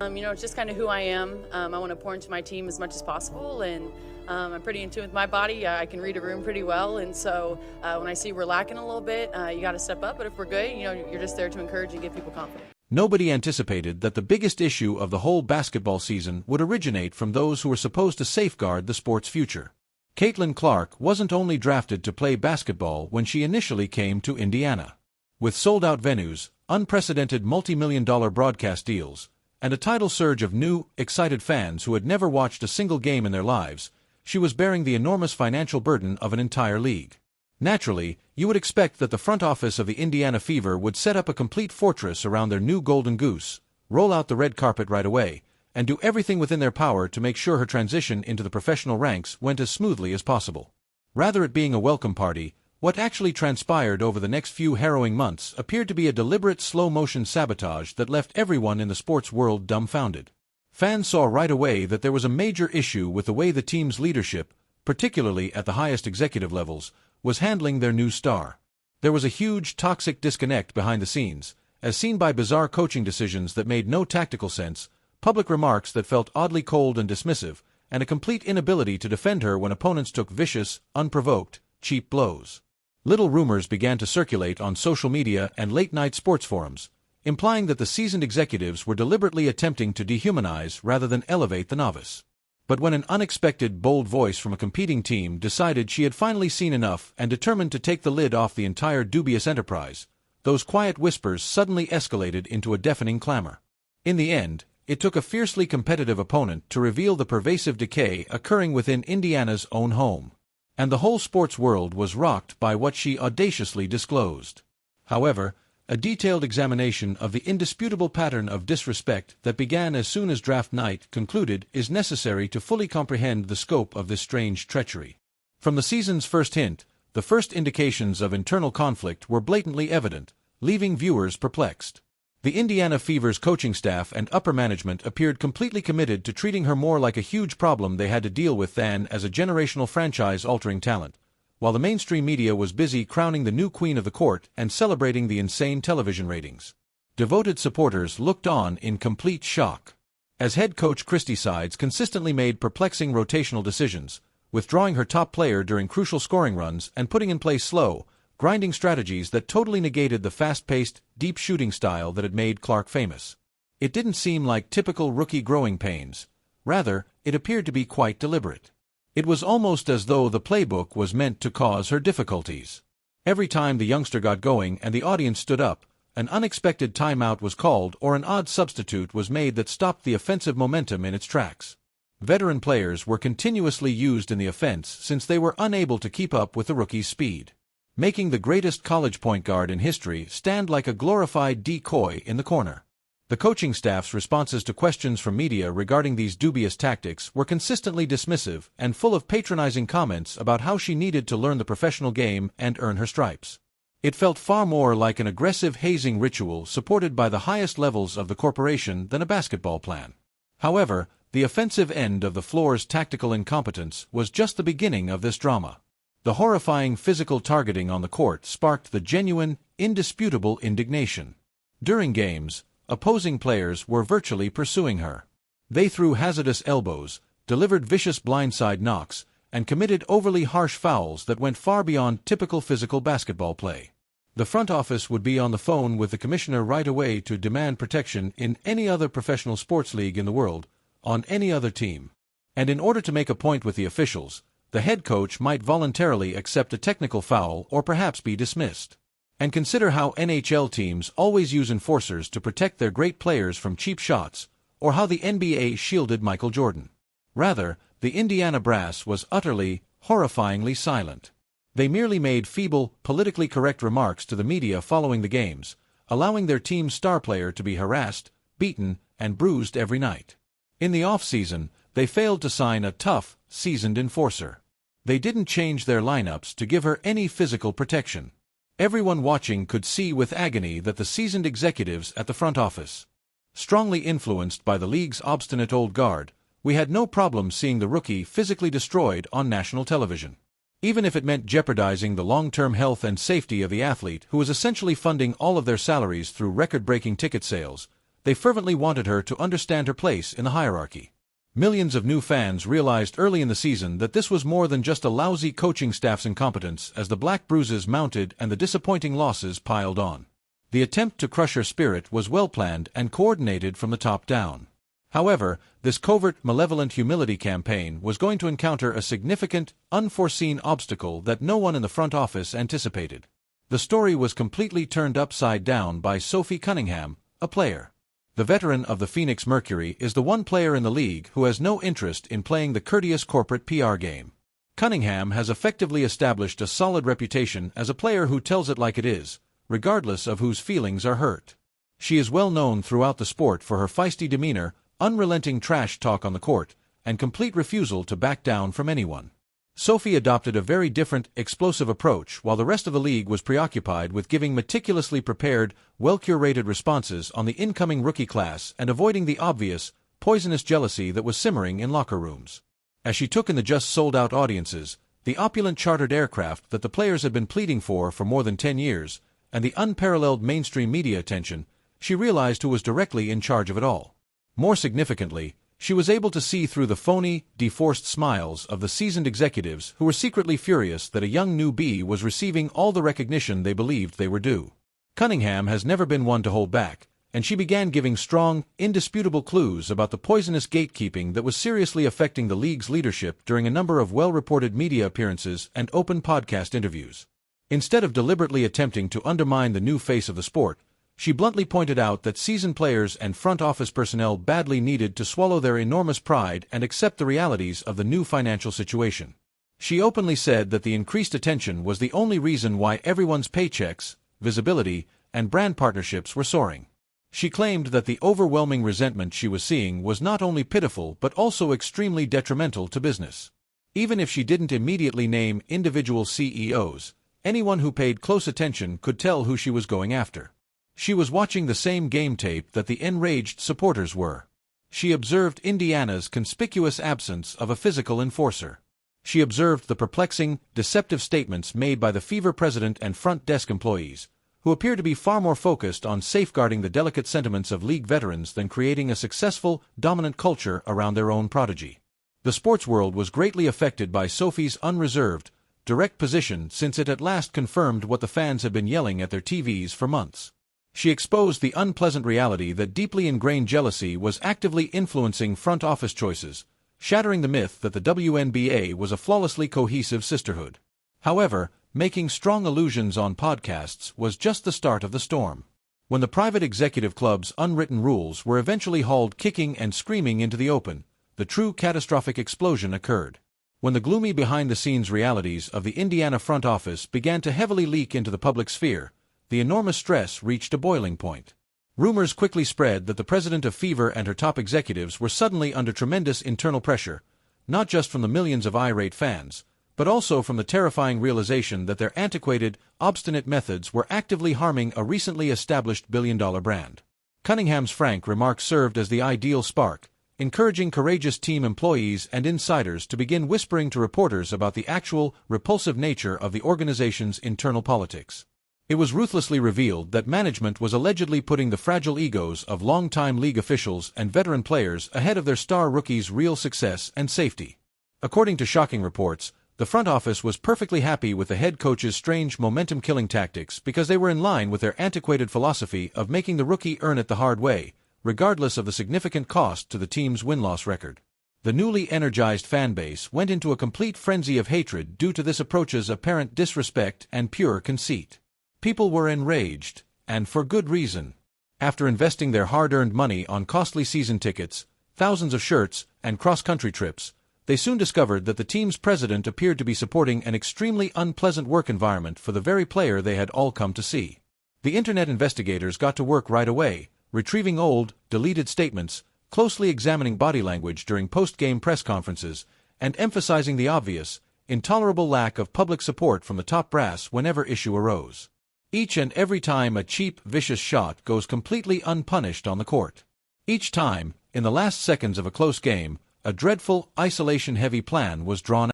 It's just kind of who I am. I want to pour into my team as much as possible, and I'm pretty in tune with my body. I can read a room pretty well, and so when I see we're lacking a little bit, you got to step up. But if we're good, you're just there to encourage and give people confidence. Nobody anticipated that the biggest issue of the whole basketball season would originate from those who were supposed to safeguard the sport's future. Caitlin Clark wasn't only drafted to play basketball when she initially came to Indiana. With sold-out venues, unprecedented multi-million-dollar broadcast deals, and a tidal surge of new, excited fans who had never watched a single game in their lives, she was bearing the enormous financial burden of an entire league. Naturally, you would expect that the front office of the Indiana Fever would set up a complete fortress around their new golden goose, roll out the red carpet right away, and do everything within their power to make sure her transition into the professional ranks went as smoothly as possible. Rather it being a welcome party, what actually transpired over the next few harrowing months appeared to be a deliberate slow-motion sabotage that left everyone in the sports world dumbfounded. Fans saw right away that there was a major issue with the way the team's leadership, particularly at the highest executive levels, was handling their new star. There was a huge, toxic disconnect behind the scenes, as seen by bizarre coaching decisions that made no tactical sense, public remarks that felt oddly cold and dismissive, and a complete inability to defend her when opponents took vicious, unprovoked, cheap blows. Little rumors began to circulate on social media and late-night sports forums, implying that the seasoned executives were deliberately attempting to dehumanize rather than elevate the novice. But when an unexpected, bold voice from a competing team decided she had finally seen enough and determined to take the lid off the entire dubious enterprise, those quiet whispers suddenly escalated into a deafening clamor. In the end, it took a fiercely competitive opponent to reveal the pervasive decay occurring within Indiana's own home. And the whole sports world was rocked by what she audaciously disclosed. However, a detailed examination of the indisputable pattern of disrespect that began as soon as draft night concluded is necessary to fully comprehend the scope of this strange treachery. From the season's first hint, the first indications of internal conflict were blatantly evident, leaving viewers perplexed. The Indiana Fever's coaching staff and upper management appeared completely committed to treating her more like a huge problem they had to deal with than as a generational franchise-altering talent, while the mainstream media was busy crowning the new queen of the court and celebrating the insane television ratings. Devoted supporters looked on in complete shock, as head coach Christy Sides consistently made perplexing rotational decisions, withdrawing her top player during crucial scoring runs and putting in place slow, grinding strategies that totally negated the fast-paced, deep shooting style that had made Clark famous. It didn't seem like typical rookie growing pains. Rather, it appeared to be quite deliberate. It was almost as though the playbook was meant to cause her difficulties. Every time the youngster got going and the audience stood up, an unexpected timeout was called or an odd substitute was made that stopped the offensive momentum in its tracks. Veteran players were continuously used in the offense since they were unable to keep up with the rookie's speed, making the greatest college point guard in history stand like a glorified decoy in the corner. The coaching staff's responses to questions from media regarding these dubious tactics were consistently dismissive and full of patronizing comments about how she needed to learn the professional game and earn her stripes. It felt far more like an aggressive hazing ritual supported by the highest levels of the corporation than a basketball plan. However, the offensive end of the floor's tactical incompetence was just the beginning of this drama. The horrifying physical targeting on the court sparked the genuine, indisputable indignation. During games, opposing players were virtually pursuing her. They threw hazardous elbows, delivered vicious blindside knocks, and committed overly harsh fouls that went far beyond typical physical basketball play. The front office would be on the phone with the commissioner right away to demand protection in any other professional sports league in the world, on any other team. And in order to make a point with the officials, the head coach might voluntarily accept a technical foul or perhaps be dismissed. And consider how NHL teams always use enforcers to protect their great players from cheap shots, or how the NBA shielded Michael Jordan. Rather, the Indiana brass was utterly, horrifyingly silent. They merely made feeble, politically correct remarks to the media following the games, allowing their team's star player to be harassed, beaten, and bruised every night. In the off-season, they failed to sign a tough, seasoned enforcer. They didn't change their lineups to give her any physical protection. Everyone watching could see with agony that the seasoned executives at the front office, strongly influenced by the league's obstinate old guard, we had no problem seeing the rookie physically destroyed on national television. Even if it meant jeopardizing the long-term health and safety of the athlete who was essentially funding all of their salaries through record-breaking ticket sales, they fervently wanted her to understand her place in the hierarchy. Millions of new fans realized early in the season that this was more than just a lousy coaching staff's incompetence as the black bruises mounted and the disappointing losses piled on. The attempt to crush her spirit was well-planned and coordinated from the top down. However, this covert, malevolent humility campaign was going to encounter a significant, unforeseen obstacle that no one in the front office anticipated. The story was completely turned upside down by Sophie Cunningham, a player. The veteran of the Phoenix Mercury is the one player in the league who has no interest in playing the courteous corporate PR game. Cunningham has effectively established a solid reputation as a player who tells it like it is, regardless of whose feelings are hurt. She is well known throughout the sport for her feisty demeanor, unrelenting trash talk on the court, and complete refusal to back down from anyone. Sophie adopted a very different, explosive approach while the rest of the league was preoccupied with giving meticulously prepared, well-curated responses on the incoming rookie class and avoiding the obvious, poisonous jealousy that was simmering in locker rooms. As she took in the just sold-out audiences, the opulent chartered aircraft that the players had been pleading for more than 10 years, and the unparalleled mainstream media attention, she realized who was directly in charge of it all. More significantly, she was able to see through the phony, deforced smiles of the seasoned executives who were secretly furious that a young newbie was receiving all the recognition they believed they were due. Cunningham has never been one to hold back, and she began giving strong, indisputable clues about the poisonous gatekeeping that was seriously affecting the league's leadership during a number of well-reported media appearances and open podcast interviews. Instead of deliberately attempting to undermine the new face of the sport, she bluntly pointed out that seasoned players and front office personnel badly needed to swallow their enormous pride and accept the realities of the new financial situation. She openly said that the increased attention was the only reason why everyone's paychecks, visibility, and brand partnerships were soaring. She claimed that the overwhelming resentment she was seeing was not only pitiful but also extremely detrimental to business. Even if she didn't immediately name individual CEOs, anyone who paid close attention could tell who she was going after. She was watching the same game tape that the enraged supporters were. She observed Indiana's conspicuous absence of a physical enforcer. She observed the perplexing, deceptive statements made by the Fever president and front desk employees, who appear to be far more focused on safeguarding the delicate sentiments of league veterans than creating a successful, dominant culture around their own prodigy. The sports world was greatly affected by Sophie's unreserved, direct position since it at last confirmed what the fans had been yelling at their TVs for months. She exposed the unpleasant reality that deeply ingrained jealousy was actively influencing front office choices, shattering the myth that the WNBA was a flawlessly cohesive sisterhood. However, making strong allusions on podcasts was just the start of the storm. When the private executive club's unwritten rules were eventually hauled kicking and screaming into the open, the true catastrophic explosion occurred. When the gloomy behind-the-scenes realities of the Indiana front office began to heavily leak into the public sphere, the enormous stress reached a boiling point. Rumors quickly spread that the president of Fever and her top executives were suddenly under tremendous internal pressure, not just from the millions of irate fans, but also from the terrifying realization that their antiquated, obstinate methods were actively harming a recently established billion-dollar brand. Cunningham's frank remarks served as the ideal spark, encouraging courageous team employees and insiders to begin whispering to reporters about the actual, repulsive nature of the organization's internal politics. It was ruthlessly revealed that management was allegedly putting the fragile egos of longtime league officials and veteran players ahead of their star rookies' real success and safety. According to shocking reports, the front office was perfectly happy with the head coach's strange momentum-killing tactics because they were in line with their antiquated philosophy of making the rookie earn it the hard way, regardless of the significant cost to the team's win-loss record. The newly energized fan base went into a complete frenzy of hatred due to this approach's apparent disrespect and pure conceit. People were enraged, and for good reason. After investing their hard-earned money on costly season tickets, thousands of shirts, and cross-country trips, they soon discovered that the team's president appeared to be supporting an extremely unpleasant work environment for the very player they had all come to see. The internet investigators got to work right away, retrieving old, deleted statements, closely examining body language during post-game press conferences, and emphasizing the obvious, intolerable lack of public support from the top brass whenever issue arose. Each and every time a cheap, vicious shot goes completely unpunished on the court. Each time, in the last seconds of a close game, a dreadful, isolation-heavy plan was drawn